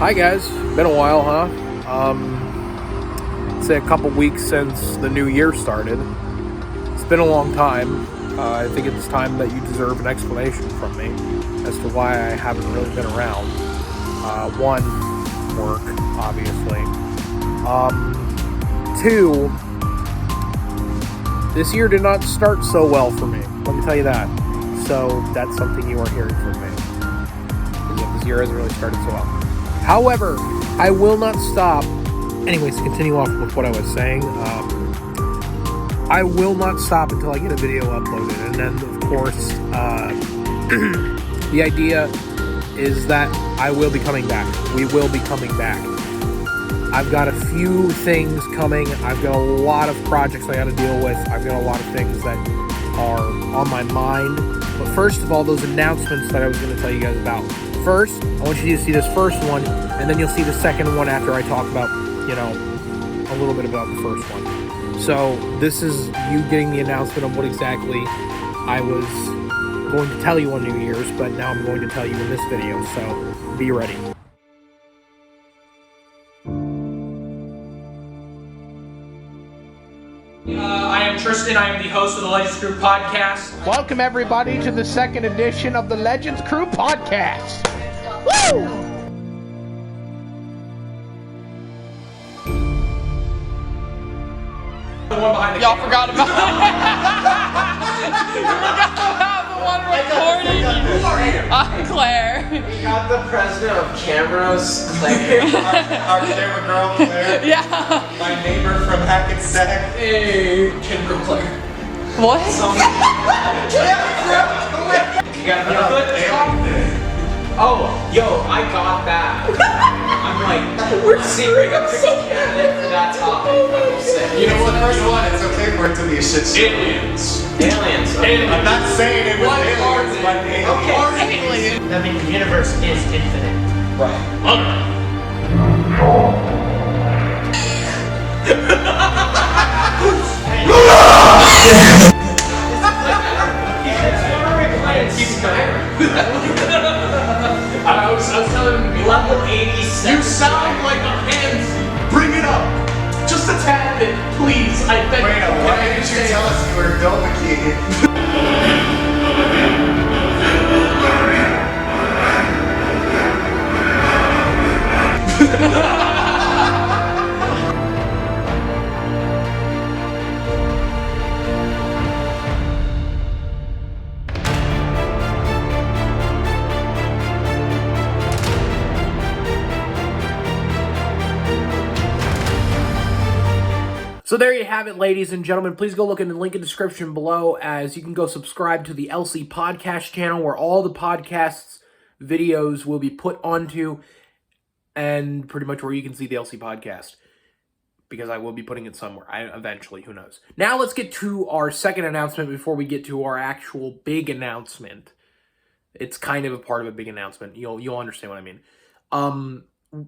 Hi guys, been a while, huh? Say a couple weeks since the new year started. It's been a long time. I think it's time that you deserve an explanation from me as to why I haven't really been around. One, work, obviously. Two, this year did not start so well for me. Let me tell you that. So that's something you are hearing from me. Because this year hasn't really started so well. However, I will not stop. Anyways, to continue off with what I was saying, I will not stop until I get a video uploaded. And then, of course, the idea is that I will be coming back. We will be coming back. I've got a few things coming. I've got a lot of projects I got to deal with. I've got a lot of things that are on my mind. But first of all, those announcements that I was going to tell you guys about. First, I want you to see this first one, and then you'll see the second one after I talk about, a little bit about the first one. So this is you getting the announcement of what exactly I was going to tell you on New Year's, but now I'm going to tell you in this video, so be ready. I am Tristan. I am the host of the Legends Crew podcast. Welcome everybody to the second edition of the Legends Crew podcast. Woo! The one behind the Y'all camera. forgot about it. You forgot about the one recording. I'm Claire. We got the president of cameras, Claire. Our camera girl, Claire. Yeah. My neighbor from Hackensack. Hey, Ken from Claire. What? You got a foot? Oh, yo, I got that. I'm like, we're secret candidate for that topic. You know what? First one, it's okay for it to be a shit show. Aliens. Aliens. I'm not saying it was What aliens, are they? but aliens. I mean, the universe is infinite. Right. I was telling him to be Level 87. You sound like a pansy. Bring it up. Just a tad bit, please. I beg Wait, why didn't you tell us you were Dovahkiin? So there you have it, ladies and gentlemen. Please go look in the link in the description below, as you can go subscribe to the LC Podcast channel, where all the podcasts videos will be put onto, and pretty much where you can see the LC Podcast, because I will be putting it somewhere. Eventually, who knows. Now let's get to our second announcement before we get to our actual big announcement. It's kind of a part of a big announcement. You'll understand what I mean.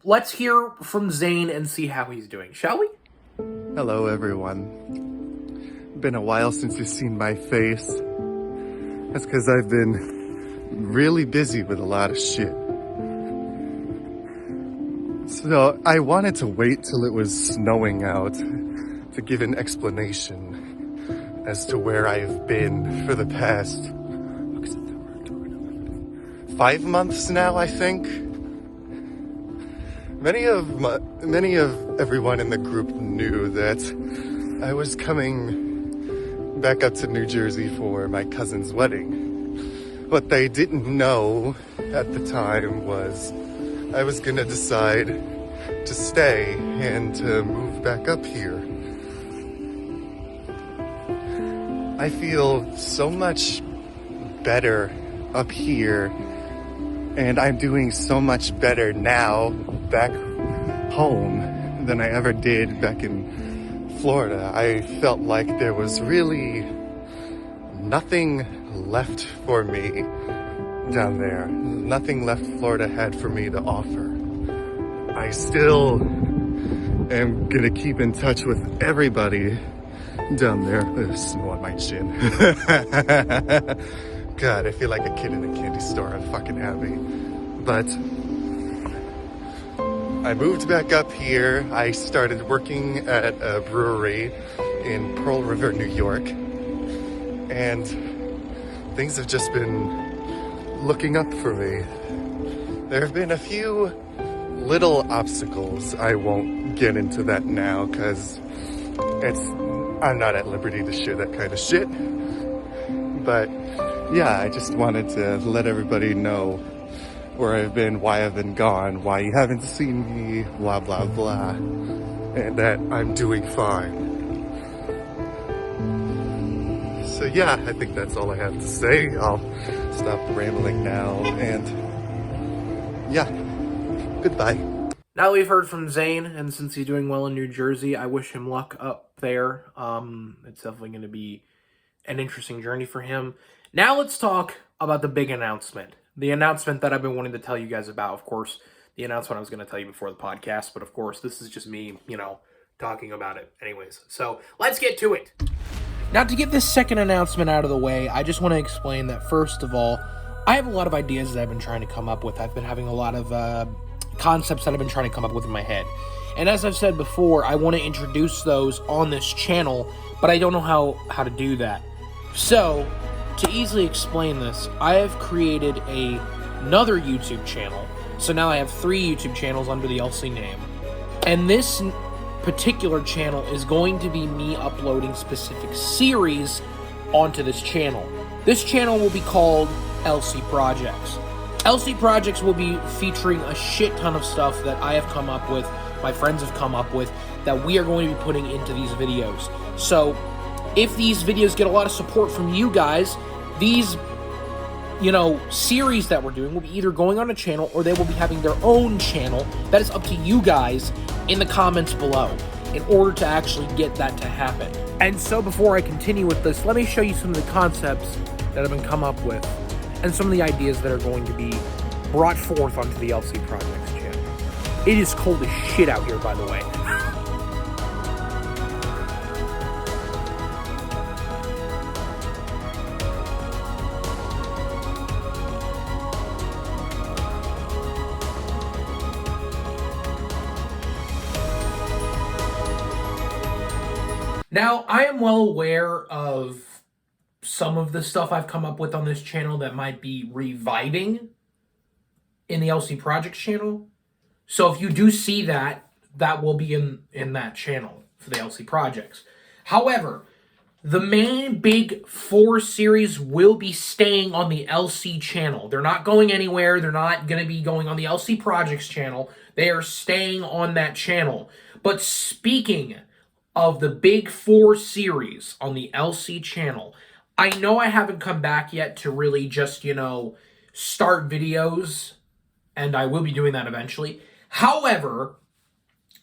Let's hear from Zane and see how he's doing, shall we? Hello everyone. Been a while since you've seen my face. That's because I've been really busy with a lot of shit. So I wanted to wait till it was snowing out to give an explanation as to where I've been for the past 5 months now, I think. Many of everyone in the group knew that I was coming back up to New Jersey for my cousin's wedding. What they didn't know at the time was I was gonna decide to stay and to move back up here. I feel so much better up here, and I'm doing so much better now back home than I ever did back in Florida. I felt like there was really nothing left for me down there. Nothing left Florida had for me to offer. I still am gonna keep in touch with everybody down there. There's snow on my chin. God, I feel like a kid in a candy store. I'm fucking happy. But I moved back up here. I started working at a brewery in Pearl River, New York. And things have just been looking up for me. There have been a few little obstacles. I won't get into that now because I'm not at liberty to share that kind of shit. But yeah, I just wanted to let everybody know where I've been, why I've been gone, why you haven't seen me, blah, blah, blah, and that I'm doing fine. So yeah, I think that's all I have to say. I'll stop rambling now, and yeah, goodbye. Now that we've heard from Zane, and since he's doing well in New Jersey, I wish him luck up there. It's definitely going to be an interesting journey for him. Now let's talk about the big announcement. The announcement that I've been wanting to tell you guys about. Of course, the announcement I was going to tell you before the podcast, but of course, this is just me, talking about it. Anyways, so let's get to it. Now, to get this second announcement out of the way, I just want to explain that, first of all, I have a lot of ideas that I've been trying to come up with. I've been having a lot of concepts that I've been trying to come up with in my head. And as I've said before, I want to introduce those on this channel, but I don't know how to do that. So, to easily explain this, I have created another YouTube channel. So now I have 3 YouTube channels under the LC name. And this particular channel is going to be me uploading specific series onto this channel. This channel will be called LC Projects. LC Projects will be featuring a shit ton of stuff that I have come up with, my friends have come up with, that we are going to be putting into these videos. So, if these videos get a lot of support from you guys, these, series that we're doing will be either going on a channel or they will be having their own channel. That is up to you guys in the comments below in order to actually get that to happen. And so before I continue with this, let me show you some of the concepts that have been come up with and some of the ideas that are going to be brought forth onto the LC Projects channel. It is cold as shit out here, by the way. Now, I am well aware of some of the stuff I've come up with on this channel that might be reviving in the LC Projects channel. So if you do see that, that will be in that channel for the LC Projects. However, the main big 4 series will be staying on the LC channel. They're not going anywhere. They're not going to be going on the LC Projects channel. They are staying on that channel. But speaking of the big 4 series on the LC channel, I know I haven't come back yet to really just, start videos, and I will be doing that eventually. However,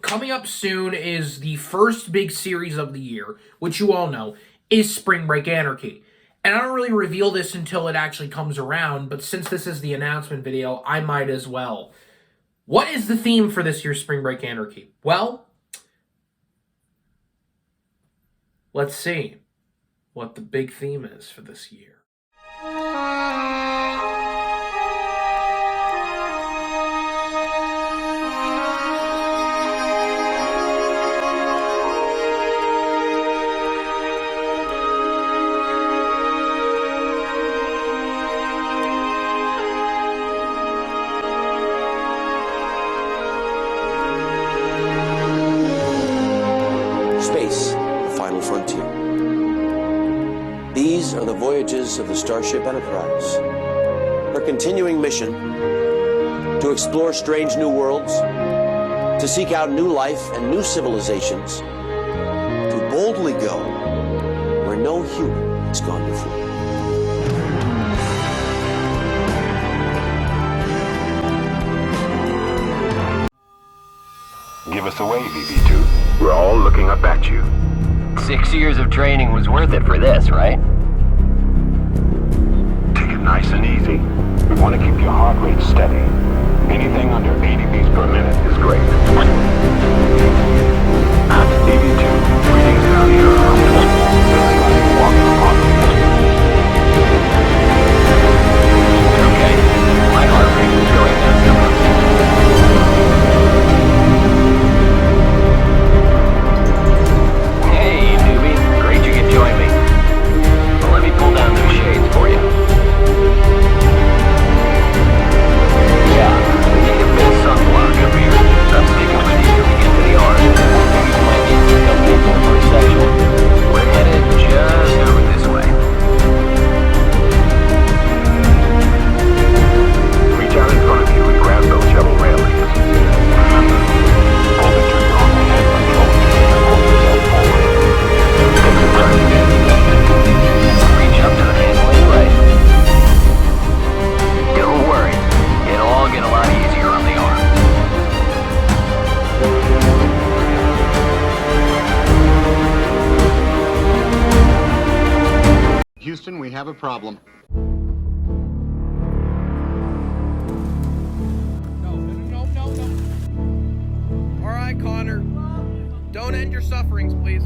coming up soon is the first big series of the year, which you all know, is Spring Break Anarchy. And I don't really reveal this until it actually comes around, but since this is the announcement video, I might as well. What is the theme for this year's Spring Break Anarchy? Well, let's see what the big theme is for this year. Space, the final frontier. These are the voyages of the Starship Enterprise. Her continuing mission: to explore strange new worlds, to seek out new life and new civilizations, to boldly go where no human has gone before. Give us away, BB2. We're all looking up at you. 6 years of training was worth it for this, right? Take it nice and easy. We want to keep your heart rate steady. Anything under 80 beats per minute is great. BB2, readings down here are walking upon me. Okay, my heart rate is going down. Attention, we have a problem. No. All right, Connor. Don't end your sufferings, please.